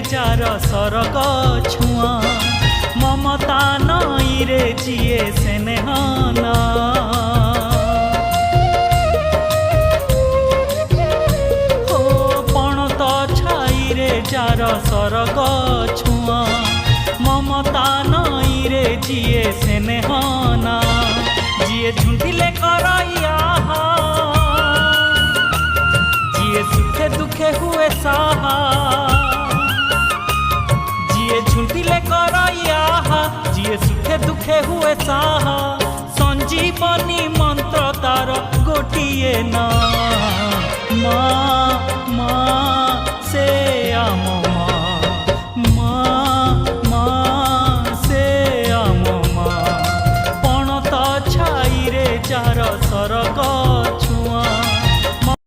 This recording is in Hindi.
जार सरग छुआ ममता नई रे जिए स्नेहना हो पणत छाई रे जार सरग छुआ ममता नई रे जिए स्नेहना जिए झुंटिले करैया जिए सुखे दुखे हुए साहा जिए झुंटिले करैया जिए सुखे दुखे हुए साहा संजीवनी मंत्र तार गोटिए ना।